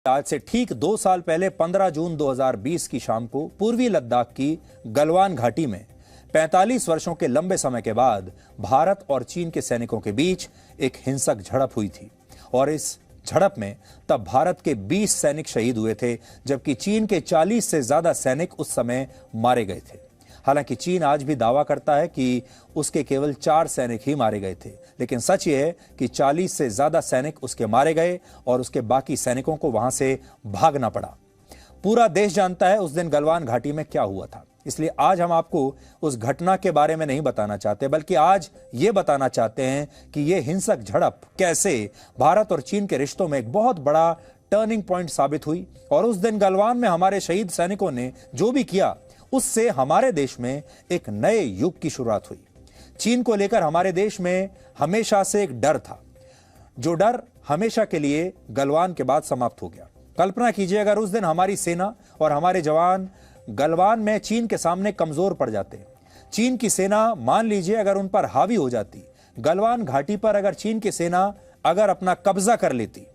आज से ठीक 2 साल पहले 15 जून 2020 की शाम को पूर्वी लद्दाख की गलवान घाटी में 45 वर्षों के लंबे समय के बाद भारत और चीन के सैनिकों के बीच एक हिंसक झड़प हुई थी। और इस झड़प में तब भारत के 20 सैनिक शहीद हुए थे, जबकि चीन के 40 से ज्यादा सैनिक उस समय मारे गए थे। हालांकि चीन आज भी दावा करता है कि उसके केवल 4 सैनिक ही मारे गए थे, लेकिन सच ये है कि 40 से ज्यादा सैनिक उसके मारे गए और उसके बाकी सैनिकों को वहां से भागना पड़ा। पूरा देश जानता है उस दिन गलवान घाटी में क्या हुआ था, इसलिए आज हम आपको उस घटना के बारे में नहीं बताना चाहते, बल्कि आज ये बताना चाहते हैं कि यह हिंसक झड़प कैसे भारत और चीन के रिश्तों में एक बहुत बड़ा टर्निंग पॉइंट साबित हुई। और उस दिन गलवान में हमारे शहीद सैनिकों ने जो भी किया, उससे हमारे देश में एक नए युग की शुरुआत हुई। चीन को लेकर हमारे देश में हमेशा से एक डर था, जो डर हमेशा के लिए गलवान के बाद समाप्त हो गया। कल्पना कीजिए अगर उस दिन हमारी सेना और हमारे जवान गलवान में चीन के सामने कमजोर पड़ जाते। चीन की सेना मान लीजिए अगर उन पर हावी हो जाती, गलवान घाटी पर अगर चीन की सेना अगर अपना कब्जा कर लेती,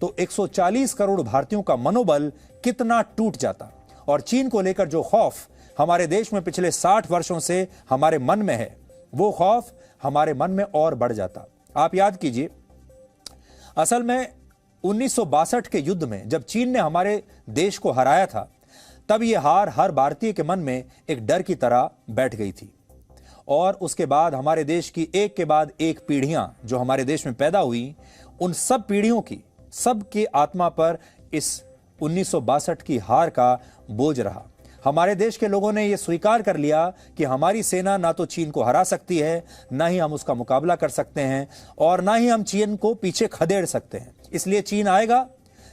तो 140 करोड़ भारतीयों का मनोबल कितना टूट जाता। और चीन को लेकर जो खौफ हमारे देश में पिछले 60 वर्षों से हमारे मन में है, वो खौफ हमारे मन में और बढ़ जाता। आप याद कीजिए, असल में 1962 के युद्ध में जब चीन ने हमारे देश को हराया था, तब यह हार हर भारतीय के मन में एक डर की तरह बैठ गई थी। और उसके बाद हमारे देश की एक के बाद एक पीढ़ियां जो हमारे देश में पैदा हुई, उन सब पीढ़ियों की सबकी आत्मा पर इस 1962 की हार का बोझ रहा। हमारे देश के लोगों ने यह स्वीकार कर लिया कि हमारी सेना ना तो चीन को हरा सकती है, ना ही हम उसका मुकाबला कर सकते हैं, और ना ही हम चीन को पीछे खदेड़ सकते हैं। इसलिए चीन आएगा,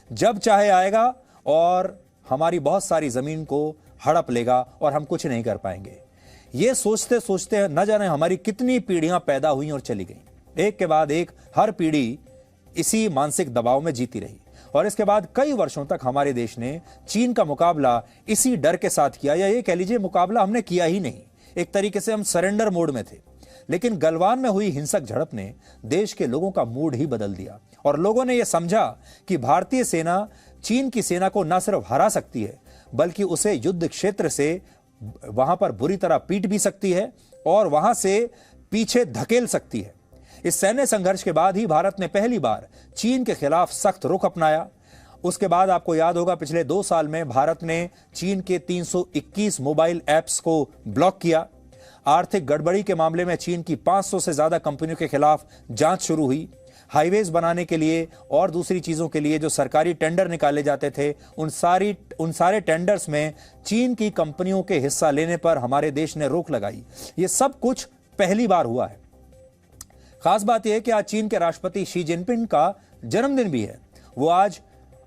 जब चाहे आएगा और हमारी बहुत सारी जमीन को हड़प लेगा और हम कुछ नहीं कर पाएंगे। ये सोचते सोचते न जाने हमारी कितनी पीढ़ियां पैदा हुई और चली गई। एक के बाद एक हर पीढ़ी इसी मानसिक दबाव में जीती रही, और इसके बाद कई वर्षों तक हमारे देश ने चीन का मुकाबला इसी डर के साथ किया, या ये कह लीजिए मुकाबला हमने किया ही नहीं। एक तरीके से हम सरेंडर मोड में थे। लेकिन गलवान में हुई हिंसक झड़प ने देश के लोगों का मूड ही बदल दिया, और लोगों ने यह समझा कि भारतीय सेना चीन की सेना को न सिर्फ हरा सकती है, बल्कि उसे युद्ध क्षेत्र से वहां पर बुरी तरह पीट भी सकती है और वहां से पीछे धकेल सकती है। इस सैन्य संघर्ष के बाद ही भारत ने पहली बार चीन के खिलाफ सख्त रुख अपनाया। उसके बाद आपको याद होगा, पिछले 2 साल में भारत ने चीन के 321 मोबाइल ऐप्स को ब्लॉक किया। आर्थिक गड़बड़ी के मामले में चीन की 500 से ज्यादा कंपनियों के खिलाफ जांच शुरू हुई। हाईवेज बनाने के लिए और दूसरी चीजों के लिए जो सरकारी टेंडर निकाले जाते थे, उन सारे टेंडर्स में चीन की कंपनियों के हिस्सा लेने पर हमारे देश ने रोक लगाई। ये सब कुछ पहली बार हुआ है। खास बात यह है कि आज चीन के राष्ट्रपति शी जिनपिंग का जन्मदिन भी है। वो आज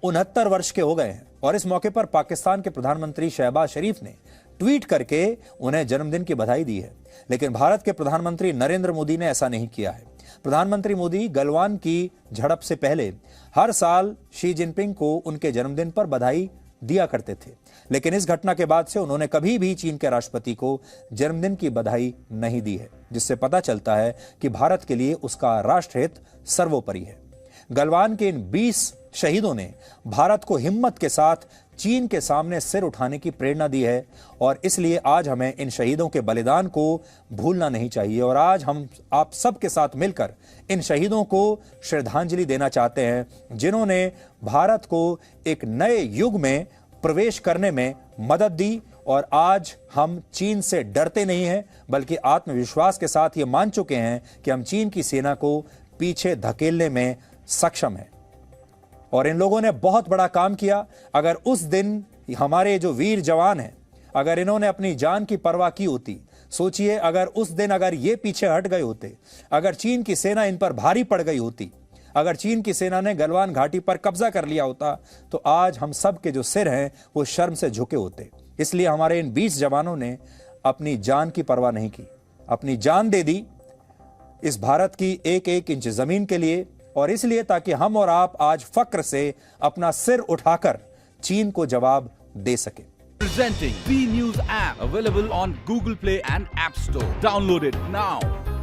69 वर्ष के हो गए हैं, और इस मौके पर पाकिस्तान के प्रधानमंत्री शहबाज शरीफ ने ट्वीट करके उन्हें जन्मदिन की बधाई दी है। लेकिन भारत के प्रधानमंत्री नरेंद्र मोदी ने ऐसा नहीं किया है। प्रधानमंत्री मोदी गलवान की झड़प से पहले हर साल शी जिनपिंग को उनके जन्मदिन पर बधाई दिया करते थे, लेकिन इस घटना के बाद से उन्होंने कभी भी चीन के राष्ट्रपति को जन्मदिन की बधाई नहीं दी है, जिससे पता चलता है कि भारत के लिए उसका राष्ट्रहित सर्वोपरि है। गलवान के इन 20 शहीदों ने भारत को हिम्मत के साथ चीन के सामने सिर उठाने की प्रेरणा दी है, और इसलिए आज हमें इन शहीदों के बलिदान को भूलना नहीं चाहिए। और आज हम आप सबके साथ मिलकर इन शहीदों को श्रद्धांजलि देना चाहते हैं, जिन्होंने भारत को एक नए युग में प्रवेश करने में मदद दी। और आज हम चीन से डरते नहीं हैं, बल्कि आत्मविश्वास के साथ ये मान चुके हैं कि हम चीन की सेना को पीछे धकेलने में सक्षम हैं। और इन लोगों ने बहुत बड़ा काम किया। अगर उस दिन हमारे जो वीर जवान हैं, अगर इन्होंने अपनी जान की परवाह की होती, सोचिए अगर उस दिन अगर ये पीछे हट गए होते, अगर चीन की सेना इन पर भारी पड़ गई होती, अगर चीन की सेना ने गलवान घाटी पर कब्जा कर लिया होता, तो आज हम सब के जो सिर हैं वो शर्म से झुके होते। इसलिए हमारे इन 20 जवानों ने अपनी जान की परवाह नहीं की, अपनी जान दे दी इस भारत की एक एक इंच जमीन के लिए, और इसलिए ताकि हम और आप आज फक्र से अपना सिर उठाकर चीन को जवाब दे सके। Presenting B News app available on Google Play and App Store. Download it now.